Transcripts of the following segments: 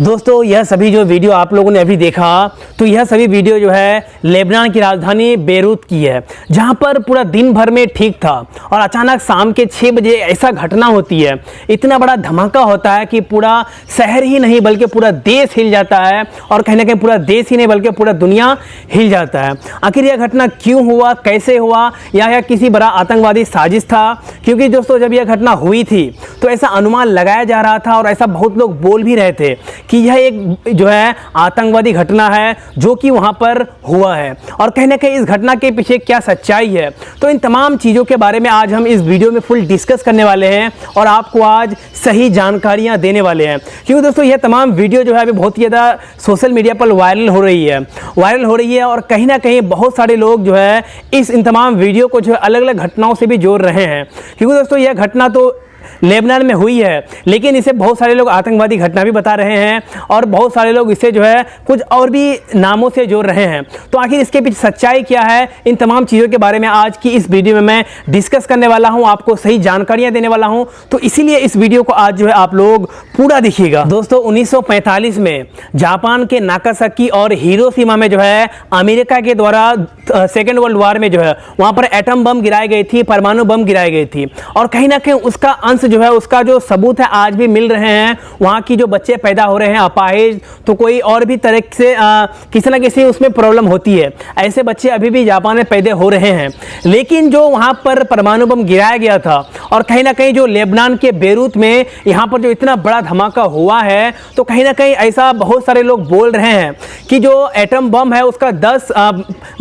दोस्तों यह सभी जो वीडियो आप लोगों ने अभी देखा तो यह सभी वीडियो जो है लेबनान की राजधानी बेरूत की है, जहां पर पूरा दिन भर में ठीक था और अचानक शाम के 6 बजे ऐसा घटना होती है, इतना बड़ा धमाका होता है कि पूरा शहर ही नहीं बल्कि पूरा देश हिल जाता है और कहीं ना कहीं पूरा देश ही नहीं बल्कि पूरा दुनिया हिल जाता है। आखिर यह घटना क्यों हुआ, कैसे हुआ, या किसी बड़ा आतंकवादी साजिश था? क्योंकि दोस्तों जब यह घटना हुई थी तो ऐसा अनुमान लगाया जा रहा था और ऐसा बहुत लोग बोल भी रहे थे कि यह एक जो है आतंकवादी घटना है जो कि वहां पर हुआ है और कहीं ना कहीं इस घटना के पीछे क्या सच्चाई है। तो इन तमाम चीज़ों के बारे में आज हम इस वीडियो में फुल डिस्कस करने वाले हैं और आपको आज सही जानकारियां देने वाले हैं, क्योंकि दोस्तों यह तमाम वीडियो जो है अभी बहुत ज़्यादा सोशल मीडिया पर वायरल हो रही है और कहीं ना कहीं बहुत सारे लोग जो है इन तमाम वीडियो को जो है अलग अलग घटनाओं से भी जोड़ रहे हैं। क्योंकि दोस्तों यह घटना तो लेबनान में हुई है, लेकिन इसे बहुत सारे लोग आतंकवादी घटना भी बता रहे हैं और बहुत सारे लोग इसे जो है कुछ और भी नामों से जोड़ रहे हैं। तो आखिर इसके पीछे सच्चाई क्या है, इन तमाम चीज़ों के बारे में आज की इस वीडियो में मैं डिस्कस करने वाला हूं, आपको सही जानकारियां देने वाला हूं। तो इसीलिए इस वीडियो को आज जो है आप लोग पूरा देखिएगा। दोस्तों 1945 में जापान के नागासाकी और हिरोशिमा में जो है अमेरिका के द्वारा सेकेंड वर्ल्ड वॉर में जो है वहां पर एटम बम गिराई गई थी, परमाणु बम गिराई गई थी और कहीं ना कहीं उसका अंश जो है उसका जो सबूत है आज भी मिल रहे हैं। वहाँ की जो बच्चे पैदा हो रहे हैं अपाहिज, तो कोई और भी तरह से किसी ना किसी उसमें प्रॉब्लम होती है, ऐसे बच्चे अभी भी जापान में पैदा हो रहे हैं। लेकिन जो वहाँ पर परमाणु बम गिराया गया था और कहीं ना कहीं जो लेबनान के बेरूत में यहाँ पर जो इतना बड़ा धमाका हुआ है, तो कहीं ना कहीं ऐसा बहुत सारे लोग बोल रहे हैं कि जो एटम बम है उसका 10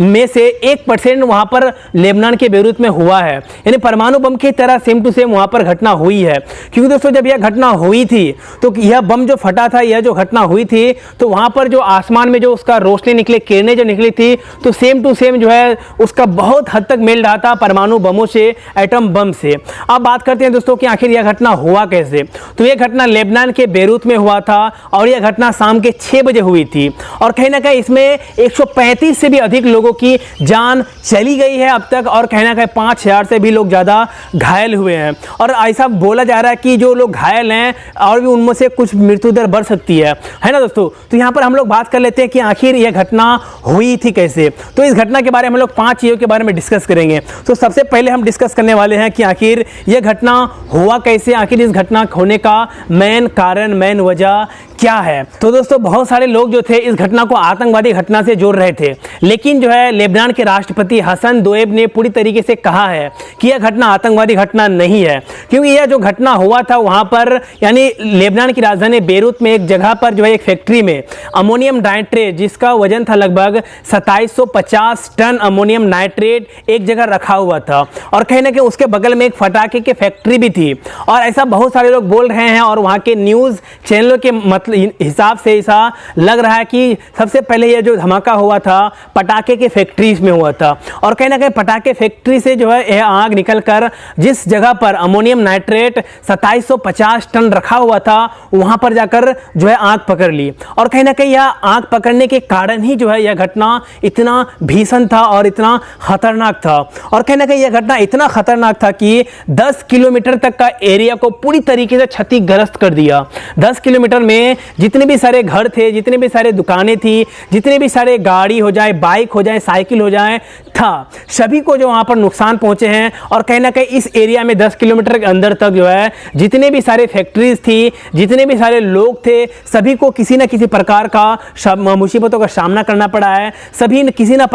में से 1% वहाँ पर लेबनान के बेरूत में हुआ है, यानी परमाणु बम की तरह सेम टू सेम वहाँ पर घटना हुई है। क्योंकि दोस्तों जब यह घटना हुई थी तो यह बम जो फटा था, यह जो घटना हुई थी तो वहां पर जो आसमान में जो उसका रोशनी निकले, किरणें जो निकली थी, तो सेम टू सेम जो है उसका बहुत हद तक मेल रहा था परमाणु बमों से, एटम बम से। अब बात करते हैं दोस्तों कि आखिर यह घटना हुआ कैसे। तो यह घटना लेबनान के बेरूत में हुआ था और यह घटना शाम के 6 बजे हुई थी और कहीं ना कहीं इसमें 135 से भी अधिक लोगों की जान चली गई है अब तक और कहीं ना कहीं 5000 से भी लोग ज्यादा घायल हुए हैं और ऐसा बोला जा रहा है कि जो लोग घायल हैं और भी उनमें से कुछ मृत्यु दर बढ़ सकती है ना दोस्तों। तो यहाँ पर हम लोग बात कर लेते हैं कि आखिर यह घटना हुई थी कैसे। तो इस घटना के बारे में हम लोग 5 चीज़ों के बारे में डिस्कस करेंगे। तो सबसे पहले हम डिस्कस करने वाले हैं कि आखिर यह घटना हुआ कैसे, आखिर इस घटना होने का मेन कारण, मेन वजह क्या है। तो दोस्तों बहुत सारे लोग जो थे इस घटना को आतंकवादी घटना से जोड़ रहे थे, लेकिन जो है लेबनान के राष्ट्रपति हसन दोएब ने पूरी तरीके से कहा है कि यह घटना आतंकवादी घटना नहीं है, क्योंकि यह जो घटना हुआ था वहां पर यानी लेबनान की राजधानी बेरूत में एक जगह पर जो है एक फैक्ट्री में अमोनियम नाइट्रेट जिसका वजन था लगभग 2750 टन अमोनियम नाइट्रेट एक जगह रखा हुआ था और कहीं ना कहीं उसके बगल में एक फटाके की फैक्ट्री भी थी और ऐसा बहुत सारे लोग बोल रहे हैं और वहां के न्यूज चैनलों के मतलब हिसाब से ऐसा लग रहा है कि सबसे पहले यह जो धमाका हुआ था पटाखे के फैक्ट्री में हुआ था और कहीं ना कहीं पटाखे फैक्ट्री से जो है यह आग निकलकर जिस जगह पर अमोनियम नाइट्रेट 2750 टन रखा हुआ था वहां पर जाकर जो है आग पकड़ ली और कहीं ना कहीं यह आग पकड़ने के कारण ही जो है यह घटना इतना भीषण था और इतना खतरनाक था और कहीं ना कहीं यह घटना इतना खतरनाक था कि 10 किलोमीटर तक का एरिया को पूरी तरीके से क्षतिग्रस्त कर दिया। 10 किलोमीटर में जितने भी सारे घर थे, जितने भी सारे दुकानें थी, जितने भी सारे गाड़ी हो जाए, बाइक हो जाए, साइकिल हो जाए था, सभी को जो वहां पर नुकसान पहुंचे हैं और कहीं ना कहीं इस एरिया में 10 किलोमीटर के अंदर तक जो है जितने भी सारे फैक्ट्रीज थी, जितने भी सारे लोग थे, सभी को किसी ना किसी प्रकार का मुसीबतों का सामना करना पड़ा है। सभी किसी ना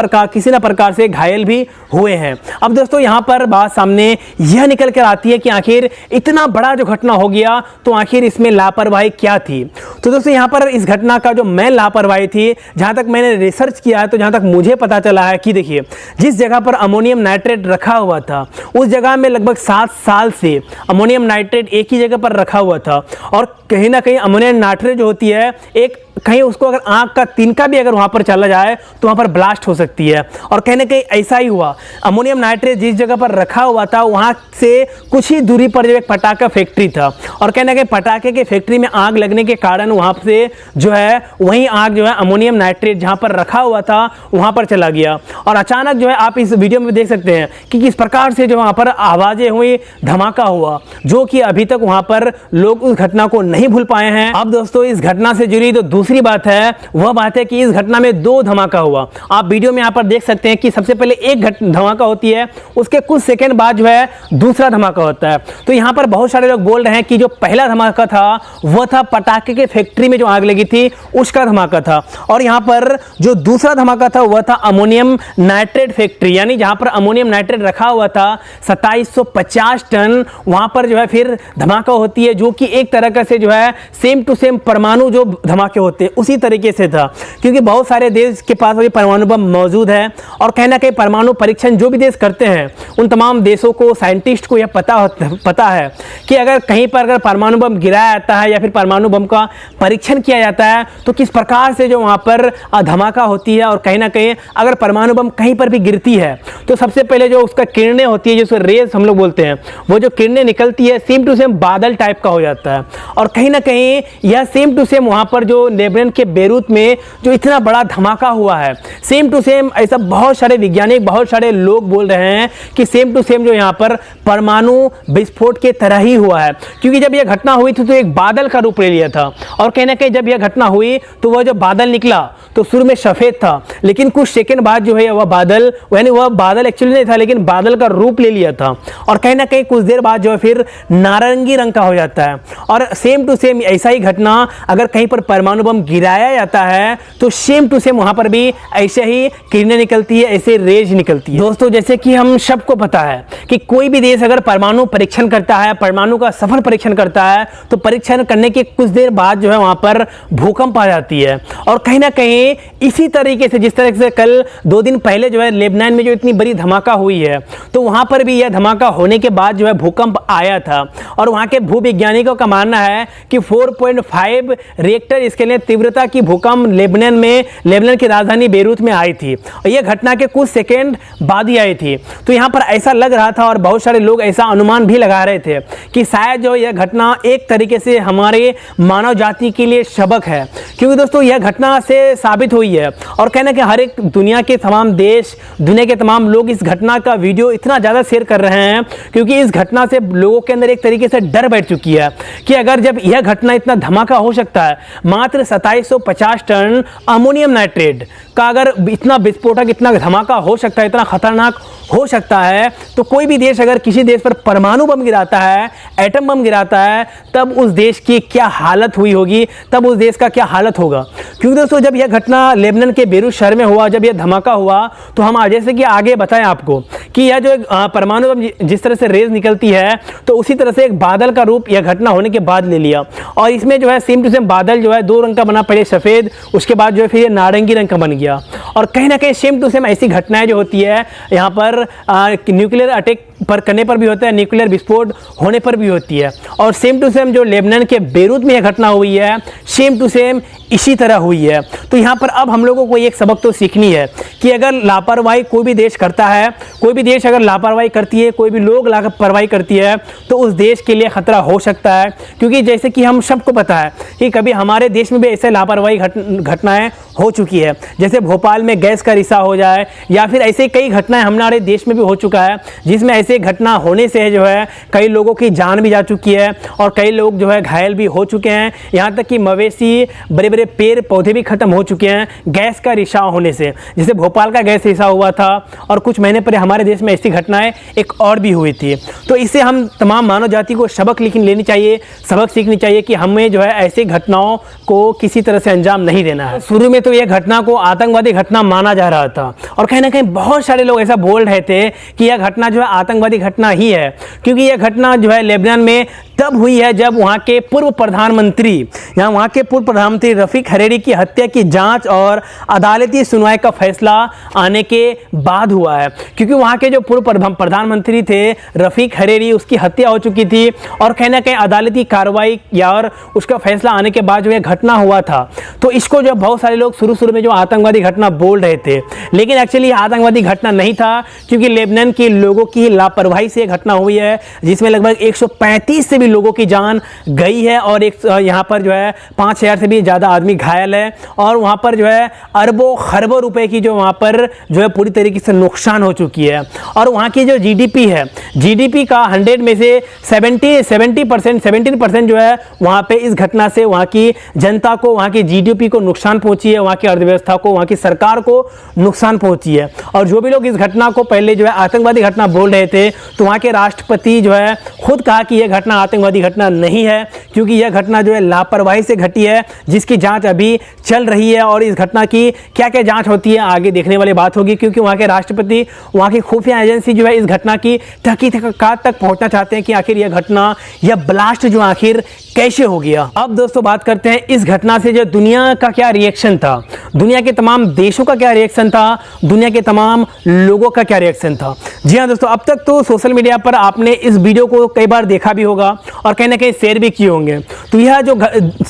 प्रकार से घायल भी हुए हैं। अब दोस्तों यहाँ पर बात सामने यह निकल कर आती है कि आखिर इतना बड़ा जो घटना हो गया तो आखिर इसमें लापरवाही क्या थी। तो दोस्तों यहाँ पर इस घटना का जो मेन लापरवाही थी, जहां तक मैंने रिसर्च किया है तो जहां तक मुझे पता चला है कि देखिए जिस जगह पर अमोनियम नाइट्रेट रखा हुआ था उस जगह में लगभग 7 साल से अमोनियम नाइट्रेट एक ही जगह पर रखा हुआ था और कहीं ना कहीं अमोनियम नाइट्रेट जो होती है एक कहीं उसको अगर आंख का तिनका भी अगर वहाँ पर चला जाए तो वहाँ पर ब्लास्ट हो सकती है। और कहीं ना कहीं ऐसा ही हुआ। अमोनियम नाइट्रेट जिस जगह पर रखा हुआ था वहाँ से कुछ ही दूरी पर जो एक पटाखा फैक्ट्री था, और कहीं ना कहीं पटाखे के फैक्ट्री में आग लगने के कारण वहाँ से जो है वही आग जो है अमोनियम नाइट्रेट जहाँ पर रखा हुआ था वहाँ पर चला गया। और अचानक जो है आप इस वीडियो में देख सकते हैं कि किस प्रकार से जो वहाँ पर आवाज़ें हुई, धमाका हुआ, जो कि अभी तक वहाँ पर लोग उस घटना को नहीं भूल पाए हैं। अब दोस्तों इस घटना से जुड़ी तो दूसरी बात है, वह बात है कि इस घटना में 2 धमाका हुआ। आप वीडियो में यहाँ पर देख सकते हैं कि सबसे पहले एक धमाका होती है, उसके कुछ सेकंड बाद जो है दूसरा धमाका होता है। तो यहाँ पर बहुत सारे लोग बोल रहे हैं कि जो पहला धमाका था वह था पटाखे के फैक्ट्री में जो आग लगी थी उसका धमाका था, और यहाँ पर जो दूसरा धमाका था वह था अमोनियम नाइट्रेट फैक्ट्री, यानी जहाँ पर अमोनियम नाइट्रेट रखा हुआ था 2750 टन, वहाँ पर जो है फिर धमाका होती है, जो कि एक तरह का से जो है सेम टू सेम परमाणु जो धमाके होते हैं उसी तरीके से था। क्योंकि बहुत सारे देश के पास अभी परमाणु बम मौजूद है, और कहीं ना कहीं परमाणु परीक्षण जो भी देश करते हैं उन तमाम देशों को, साइंटिस्ट को यह पता है कि अगर कहीं पर अगर परमाणु बम गिराया जाता है या फिर परमाणु बम का परीक्षण किया जाता है तो किस प्रकार से जो वहाँ पर धमाका होती है। और कहीं ना कहीं अगर परमाणु बम कहीं पर भी गिरती है तो सबसे पहले जो उसका किरणें होती है, जिसको रेज हम लोग बोलते हैं, वो जो किरणें निकलती है सेम टू सेम बादल टाइप का हो जाता है। और कहीं ना कहीं यह सेम टू सेम वहाँ पर जो लेबनान के बेरूत में जो इतना बड़ा धमाका हुआ है, सेम टू सेम ऐसा बहुत सारे वैज्ञानिक, बहुत सारे लोग बोल रहे हैं कि सेम टू सेम जो यहाँ पर परमाणु विस्फोट के तरह ही हुआ है। क्योंकि जब यह घटना हुई थी तो एक बादल का रूप ले लिया था, और कहीं ना कहीं जब यह घटना हुई तो वह जो बादल निकला तो शुरू में सफेद था, लेकिन कुछ सेकंड बाद जो है वह बादल, यानी वह बादल एक्चुअली नहीं था लेकिन बादल का रूप ले लिया था, और कहीं ना कहीं कुछ देर बाद जो है फिर नारंगी रंग का हो जाता है। और सेम टू सेम ऐसा ही घटना अगर कहीं पर परमाणु बम गिराया जाता है तो सेम टू सेम वहां पर भी ऐसे ही किरणें निकलती है, ऐसे रेज निकलती है। दोस्तों जैसे कि हम सबको पता है कि कोई भी देश अगर परमाणु परीक्षण करता है, परमाणु का सफल परीक्षण करता है, तो परीक्षण करने के कुछ देर बाद जो है वहां पर भूकंप आ जाती है। और कहीं ना कहीं इसी तरीके से जिस तरह से कल 2 दिन पहले जो है लेबनान में जो इतनी बड़ी धमाका हुई है, तो वहां पर भी यह धमाका होने के बाद जो है भूकंप आया था, और वहां के भूवैज्ञानिकों का मानना है कि 4.5 रिएक्टर स्केल तीव्रता की भूकंप लेबनान की राजधानी बेरूत में आई थी, और यह घटना के कुछ सेकेंड बाद ही आई थी। तो यहाँ पर ऐसा लग रहा था, और बहुत सारे लोग ऐसा अनुमान भी लगा रहे थे कि शायद जो यह घटना एक तरीके से हमारे मानव जाति के लिए सबक है। क्योंकि दोस्तों यह घटना से साबित हुई है, और कहना कि हर एक दुनिया के तमाम देश, दुनिया के तमाम लोग इस घटना का वीडियो इतना ज़्यादा शेयर कर रहे हैं, क्योंकि इस घटना से लोगों के अंदर एक तरीके से डर बैठ चुकी है कि अगर जब यह घटना इतना धमाका हो सकता है, मात्र 2750 टन अमोनियम नाइट्रेट का अगर इतना विस्फोटक, इतना धमाका हो सकता है, इतना खतरनाक हो सकता है, तो कोई भी देश अगर किसी देश पर परमाणु बम गिराता है, एटम बम गिराता है, तब उस देश की क्या हालत हुई होगी, तब उस देश का क्या हालत होगा। क्योंकि दोस्तों जब यह घटना लेबनान के बेरूत शहर में हुआ, जब यह धमाका हुआ, तो हम जैसे कि आगे बताएं आपको कि यह जो परमाणु बम जिस तरह से रेज निकलती है, तो उसी तरह से एक बादल का रूप यह घटना होने के बाद ले लिया, और इसमें जो है सेम टू सेम बादल जो है 2 रंग का बना, पहले सफ़ेद, उसके बाद जो है फिर ये नारंगी रंग का बन गया। और कहीं ना कहीं सेम टू सेम ऐसी घटनाएं जो होती है यहाँ पर न्यूक्लियर अटैक पर करने पर भी होता है, न्यूक्लियर विस्फोट होने पर भी होती है। और सेम टू सेम जो लेबनान के बेरूत में यह घटना हुई है, सेम टू सेम इसी तरह हुई है। तो यहाँ पर अब हम लोगों को एक सबक तो सीखनी है कि अगर लापरवाही कोई भी देश करता है, कोई भी देश अगर लापरवाही करती है, कोई भी लोग लापरवाही करती है, तो उस देश के लिए खतरा हो सकता है। क्योंकि जैसे कि हम सबको पता है कि कभी हमारे देश में भी ऐसे लापरवाही घटनाएं हो चुकी है, जैसे भोपाल में गैस का रिसाव हो जाए, या फिर ऐसे कई घटनाएं हमारे देश में भी हो चुका है, जिसमें ऐसे घटना होने से जो है कई लोगों की जान भी जा चुकी है, और कई लोग जो है घायल भी हो चुके हैं। यहाँ तक कि मवेशी, बड़े बड़े पेड़ पौधे भी खत्म हो चुके हैं गैस का रिसाव होने से, जैसे भोपाल का गैस रिसाव हुआ था, और कुछ महीने पहले हमारे देश में ऐसी घटनाएं एक और भी हुई थी। तो इससे हम तमाम मानव जाति को सबक लेनी चाहिए, सबक सीखनी चाहिए कि हमें जो है ऐसी घटनाओं को किसी तरह से अंजाम नहीं देना है। शुरू में तो यह घटना को आतंकवादी घटना माना जा रहा था, और कहीं ना कहीं बहुत सारे लोग ऐसा बोल रहे थे कि यह घटना जो है आतंकवादी घटना ही है, क्योंकि यह घटना जो है लेबनान में तब हुई है जब वहाँ के पूर्व प्रधानमंत्री रफ़ीक हरेरी की हत्या की जांच और अदालती सुनवाई का फैसला आने के बाद हुआ है। क्योंकि वहाँ के जो पूर्व प्रधानमंत्री थे रफ़ीक हरेरी, उसकी हत्या हो चुकी थी और कहीं ना कहीं अदालती कार्रवाई या और उसका फैसला आने के बाद जो यह घटना हुआ था, तो इसको जो बहुत सारे लोग शुरू में जो आतंकवादी घटना बोल रहे थे, लेकिन एक्चुअली आतंकवादी घटना नहीं था, क्योंकि लेबनान के लोगों की लापरवाही से घटना हुई है, जिसमें लगभग 135 से भी लोगों की जान गई है और यहाँ पर जो है 5000 से भी ज़्यादा आदमी घायल है और वहाँ पर जो है अरबों खरबों रुपए की जो वहाँ पर जो है पूरी तरीके से नुकसान हो चुकी है। और वहाँ की जो जीडीपी है, जीडीपी का 100 में से 17% जो है वहाँ पे इस घटना से वहाँ की जनता को, वहाँ की जीडीपी को नुकसान पहुँची है, वहाँ की अर्थव्यवस्था को, वहाँ की सरकार को नुकसान पहुँची है। और जो भी लोग इस घटना को पहले जो है आतंकवादी घटना बोल रहे थे, तो वहाँ के राष्ट्रपति जो है खुद कहा कि यह घटना आतंकवादी घटना नहीं है, क्योंकि यह घटना जो है लापरवाही से घटी है, जिसकी जांच अभी चल रही है। और इस घटना की क्या क्या जांच होती है आगे देखने वाली बात होगी, क्योंकि वहाँ के राष्ट्रपति, वहाँ की खुफिया एजेंसी जो है इस घटना की तहकीकात तक पहुँचना चाहते हैं कि आखिर यह घटना, यह ब्लास्ट जो आखिर कैसे हो गया। अब दोस्तों बात करते हैं इस घटना से जो दुनिया का क्या रिएक्शन था, दुनिया के तमाम देशों का क्या रिएक्शन था, दुनिया के तमाम लोगों का क्या रिएक्शन था। जी हाँ दोस्तों, अब तक तो सोशल मीडिया पर आपने इस वीडियो को कई बार देखा भी होगा और कहीं ना कहीं शेयर भी किए होंगे। तो यह जो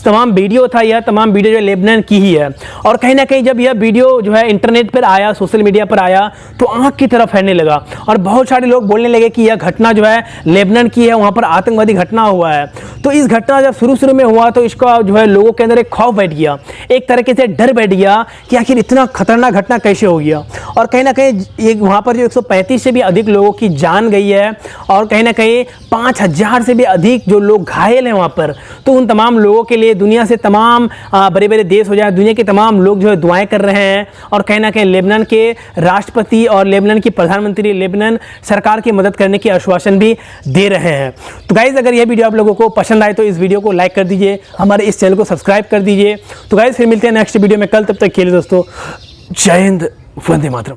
तमाम वीडियो था, यह तमाम वीडियो जो लेबनान की ही है। और कहीं ना कहीं जब यह वीडियो जो है इंटरनेट पर आया, सोशल मीडिया पर आया, तो आंख की तरफ फैलने लगा और बहुत सारे लोग बोलने लगे कि यह घटना जो है लेबनान की है, वहाँ पर आतंकवादी घटना हुआ है। तो इस घटना जब शुरू में हुआ तो इसका जो है लोगों के अंदर एक खौफ बैठ गया, एक तरीके से डर बैठ गया कि आखिर इतना खतरनाक घटना कैसे हो गया। और कहीं ना कहीं वहाँ पर जो 135 से भी अधिक लोगों की जान गई है और कहीं ना कहीं 5000 से भी अधिक जो लोग घायल हैं वहाँ पर, तो उन तमाम लोगों के लिए दुनिया से तमाम बड़े बड़े देश हो जाए, दुनिया के तमाम लोग जो है दुआएं कर रहे हैं और कहीं ना कहीं लेबनान के राष्ट्रपति और लेबनान की प्रधानमंत्री लेबनान सरकार की मदद करने की आश्वासन भी दे रहे हैं। तो गाइज, अगर यह वीडियो आप लोगों को पसंद आए तो इस वीडियो को लाइक कर दीजिए, हमारे इस चैनल को सब्सक्राइब कर दीजिए। तो गाइज, फिर मिलते हैं नेक्स्ट वीडियो में कल, तब तक के लिए दोस्तों जय हिंद, वंदे मातरम।